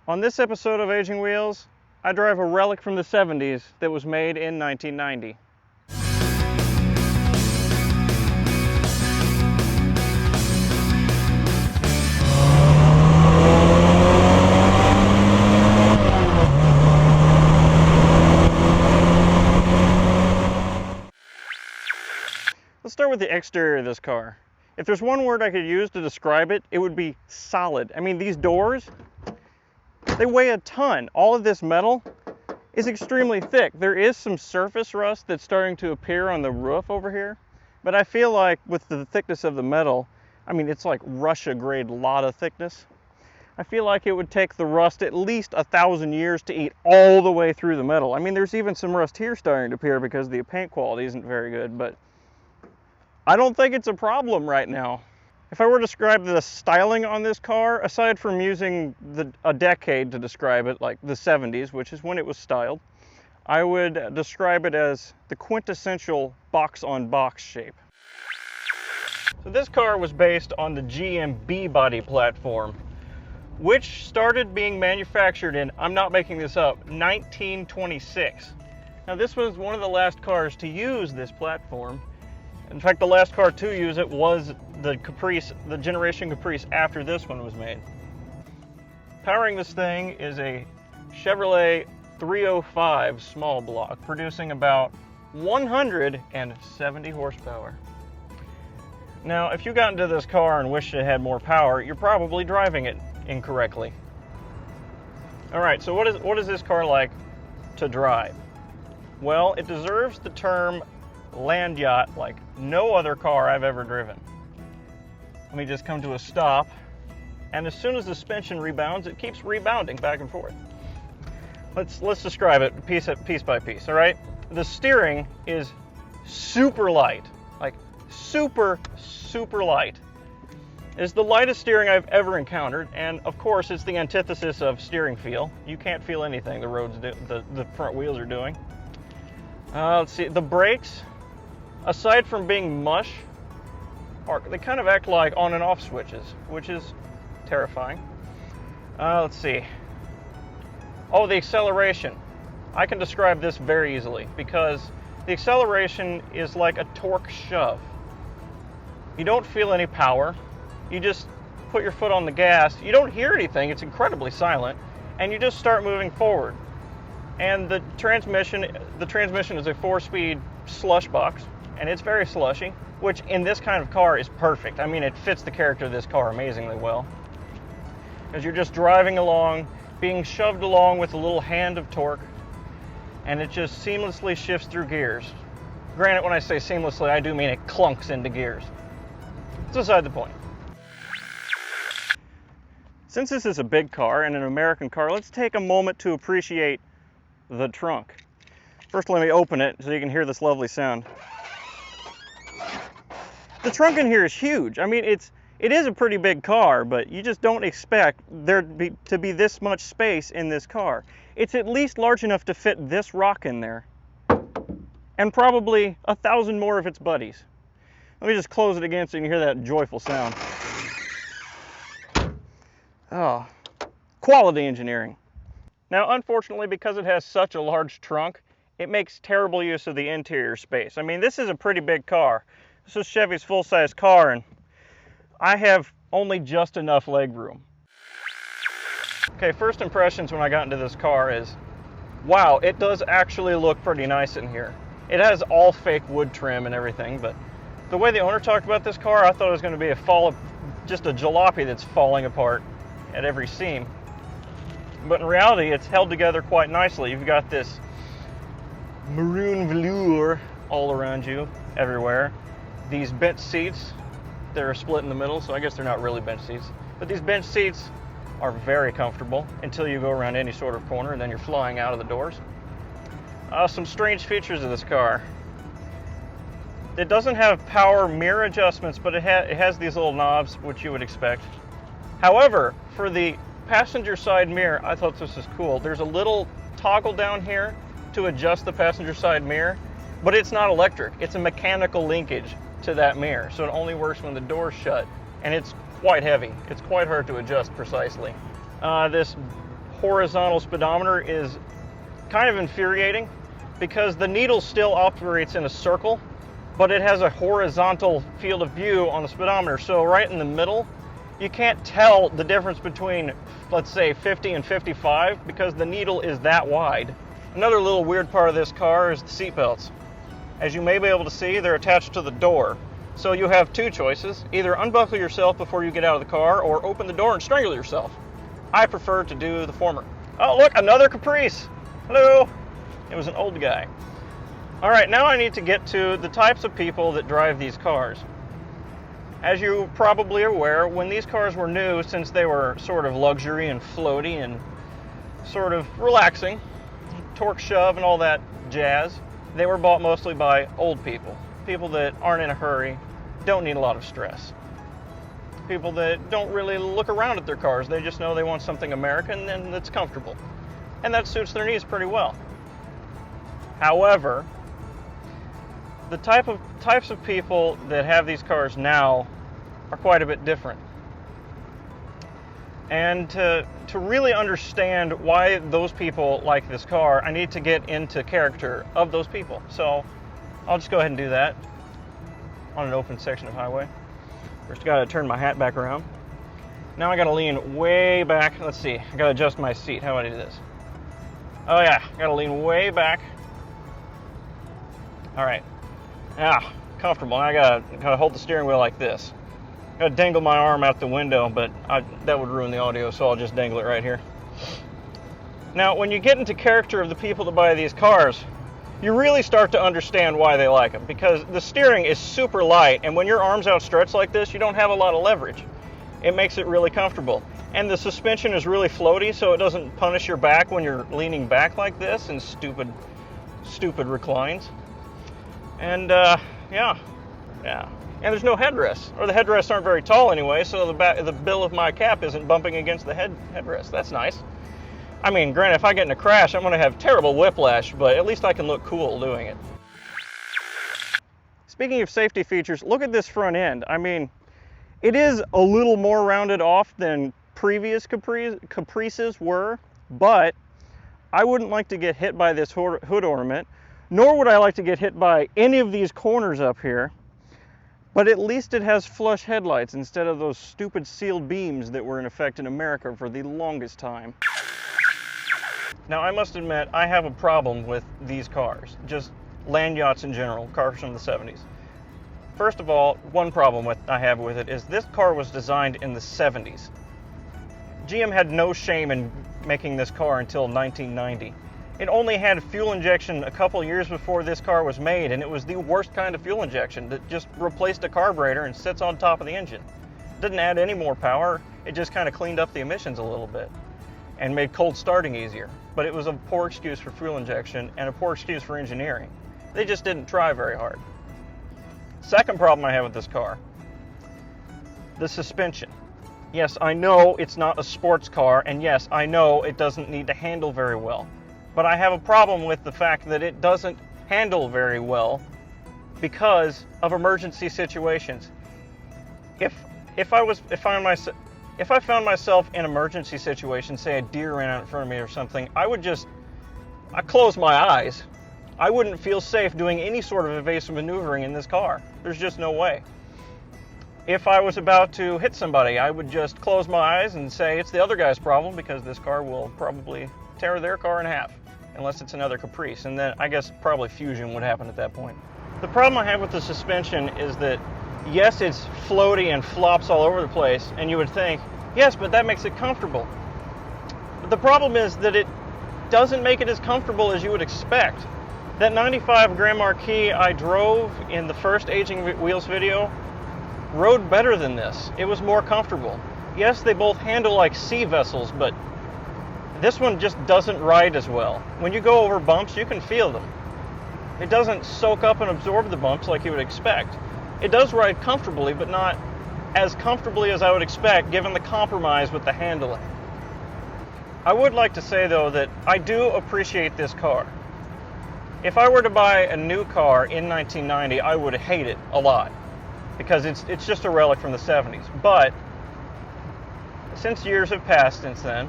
On this episode of Aging Wheels, I drive a relic from the 70s that was made in 1990. Let's start with the exterior of this car. If there's one word I could use to describe it, it would be solid. I mean, these doors, they weigh a ton. All of this metal is extremely thick. There is some surface rust that's starting to appear on the roof over here, but I feel like with the thickness of the metal, I mean, it's like Russia grade Lada thickness. I feel like it would take the rust at least 1,000 years to eat all the way through the metal. I mean, there's even some rust here starting to appear because the paint quality isn't very good, but I don't think it's a problem right now. If I were to describe the styling on this car, aside from using a decade to describe it, like the 70s, which is when it was styled, I would describe it as the quintessential box-on-box shape. So this car was based on the GM B-body platform, which started being manufactured in, I'm not making this up, 1926. Now this was one of the last cars to use this platform. In fact, the last car to use it was the Caprice, the generation Caprice after this one was made. Powering this thing is a Chevrolet 305 small block, producing about 170 horsepower. Now, if you got into this car and wished it had more power, you're probably driving it incorrectly. All right, so what is this car like to drive? Well, it deserves the term land yacht like no other car I've ever driven. Let me just come to a stop, and as soon as the suspension rebounds, it keeps rebounding back and forth. Let's describe it piece by piece, all right? The steering is super light, like super light. It's the lightest steering I've ever encountered, and of course it's the antithesis of steering feel. You can't feel anything the front wheels are doing. Let's see, the brakes, aside from being mush, they kind of act like on and off switches, which is terrifying. Let's see. Oh, the acceleration. I can describe this very easily because the acceleration is like a torque shove. You don't feel any power. You just put your foot on the gas. You don't hear anything. It's incredibly silent. And you just start moving forward. And the transmission is a 4-speed slush box. And it's very slushy, which in this kind of car is perfect. I mean, it fits the character of this car amazingly well. Because you're just driving along, being shoved along with a little hand of torque, and it just seamlessly shifts through gears. Granted, when I say seamlessly, I do mean it clunks into gears. It's beside the point. Since this is a big car and an American car, let's take a moment to appreciate the trunk. First, let me open it so you can hear this lovely sound. The trunk in here is huge. I mean, it is a pretty big car, but you just don't expect there to be this much space in this car. It's at least large enough to fit this rock in there, and probably 1,000 more of its buddies. Let me just close it again so you can hear that joyful sound. Oh, quality engineering. Now, unfortunately, because it has such a large trunk, it makes terrible use of the interior space. I mean, this is a pretty big car. This is Chevy's full-size car, and I have only just enough leg room. Okay, first impressions when I got into this car is, wow, it does actually look pretty nice in here. It has all fake wood trim and everything, but the way the owner talked about this car, I thought it was going to be just a jalopy that's falling apart at every seam. But in reality, it's held together quite nicely. You've got this maroon velour all around you, everywhere. These bench seats, they're split in the middle, so I guess they're not really bench seats. But these bench seats are very comfortable until you go around any sort of corner, and then you're flying out of the doors. Some strange features of this car. It doesn't have power mirror adjustments, but it has these little knobs, which you would expect. However, for the passenger side mirror, I thought this was cool. There's a little toggle down here to adjust the passenger side mirror, but it's not electric. It's a mechanical linkage to that mirror, so it only works when the door's shut, and it's quite heavy. It's quite hard to adjust precisely. This horizontal speedometer is kind of infuriating because the needle still operates in a circle, but it has a horizontal field of view on the speedometer. So right in the middle, you can't tell the difference between, let's say, 50 and 55 because the needle is that wide. Another little weird part of this car is the seat belts. As you may be able to see, they're attached to the door. So you have two choices: either unbuckle yourself before you get out of the car or open the door and strangle yourself. I prefer to do the former. Oh, look, another Caprice. Hello. It was an old guy. All right, now I need to get to the types of people that drive these cars. As you probably are aware, when these cars were new, since they were sort of luxury and floaty and sort of relaxing, torque shove and all that jazz, they were bought mostly by old people. People that aren't in a hurry, don't need a lot of stress. People that don't really look around at their cars. They just know they want something American and that's comfortable. And that suits their needs pretty well. However, the types of people that have these cars now are quite a bit different. And to really understand why those people like this car, I need to get into character of those people. So I'll just go ahead and do that on an open section of highway. First, I gotta turn my hat back around. Now I gotta lean way back. Let's see, I gotta adjust my seat. How do I do this? Oh yeah, I gotta lean way back. All right, yeah, comfortable. Now I gotta hold the steering wheel like this. I gotta dangle my arm out the window, but that would ruin the audio, so I'll just dangle it right here. Now, when you get into character of the people that buy these cars, you really start to understand why they like them, because the steering is super light, and when your arm's outstretched like this, you don't have a lot of leverage. It makes it really comfortable. And the suspension is really floaty, so it doesn't punish your back when you're leaning back like this in stupid reclines. And yeah. And there's no headrest, or the headrests aren't very tall anyway, so the bill of my cap isn't bumping against the headrest. That's nice. I mean, granted, if I get in a crash, I'm going to have terrible whiplash, but at least I can look cool doing it. Speaking of safety features, look at this front end. I mean, it is a little more rounded off than previous Caprices were, but I wouldn't like to get hit by this hood ornament, nor would I like to get hit by any of these corners up here. But at least it has flush headlights instead of those stupid sealed beams that were in effect in America for the longest time. Now, I must admit, I have a problem with these cars, just land yachts in general, cars from the 70s. First of all, one problem I have with it is this car was designed in the 70s. GM had no shame in making this car until 1990. It only had fuel injection a couple years before this car was made, and it was the worst kind of fuel injection that just replaced a carburetor and sits on top of the engine. It didn't add any more power, it just kind of cleaned up the emissions a little bit and made cold starting easier. But it was a poor excuse for fuel injection and a poor excuse for engineering. They just didn't try very hard. Second problem I have with this car, the suspension. Yes, I know it's not a sports car, and yes, I know it doesn't need to handle very well. But I have a problem with the fact that it doesn't handle very well because of emergency situations. If I found myself in an emergency situation, say a deer ran out in front of me or something, I'd close my eyes. I wouldn't feel safe doing any sort of evasive maneuvering in this car. There's just no way. If I was about to hit somebody, I would just close my eyes and say it's the other guy's problem, because this car will probably tear their car in half, unless it's another Caprice, and then I guess probably fusion would happen at that point. The problem I have with the suspension is that, yes, it's floaty and flops all over the place, and you would think, yes, but that makes it comfortable. But the problem is that it doesn't make it as comfortable as you would expect. That 95 Grand Marquis I drove in the first Aging Wheels video rode better than this. It was more comfortable. Yes, they both handle like sea vessels, but this one just doesn't ride as well. When you go over bumps, you can feel them. It doesn't soak up and absorb the bumps like you would expect. It does ride comfortably, but not as comfortably as I would expect given the compromise with the handling. I would like to say, though, that I do appreciate this car. If I were to buy a new car in 1990, I would hate it a lot because it's just a relic from the 70s. But since years have passed since then,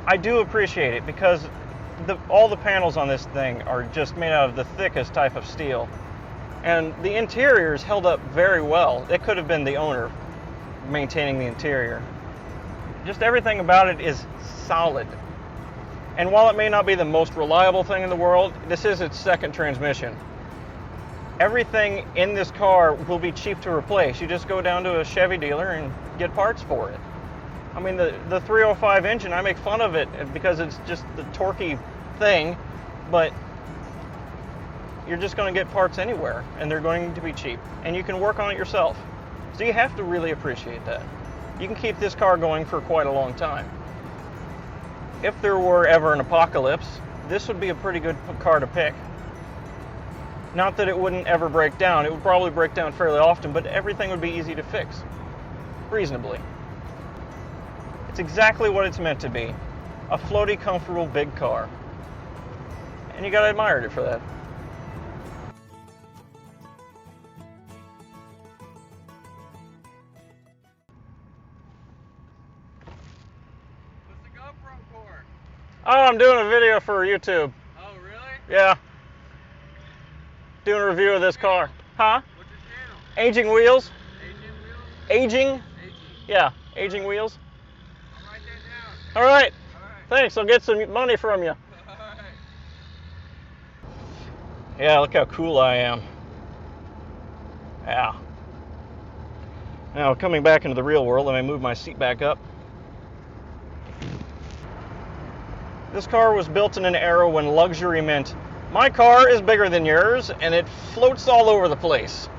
I do appreciate it because all the panels on this thing are just made out of the thickest type of steel. And the interior's held up very well. It could have been the owner maintaining the interior. Just everything about it is solid. And while it may not be the most reliable thing in the world, this is its second transmission. Everything in this car will be cheap to replace. You just go down to a Chevy dealer and get parts for it. I mean, the 305 engine, I make fun of it because it's just the torquey thing, but you're just going to get parts anywhere, and they're going to be cheap. And you can work on it yourself. So you have to really appreciate that. You can keep this car going for quite a long time. If there were ever an apocalypse, this would be a pretty good car to pick. Not that it wouldn't ever break down. It would probably break down fairly often, but everything would be easy to fix. Reasonably. It's exactly what it's meant to be. A floaty, comfortable, big car. And you gotta admire it for that. What's the GoPro for? Oh, I'm doing a video for YouTube. Oh, really? Yeah. Doing a review of this car. Huh? What's your channel? Aging Wheels. Asian Wheels? Aging? Aging. Yeah, Aging Wheels. I'll write that down. All right. All right. Thanks. I'll get some money from you. All right. Yeah, look how cool I am. Yeah. Now, coming back into the real world, let me move my seat back up. This car was built in an era when luxury meant, my car is bigger than yours, and it floats all over the place.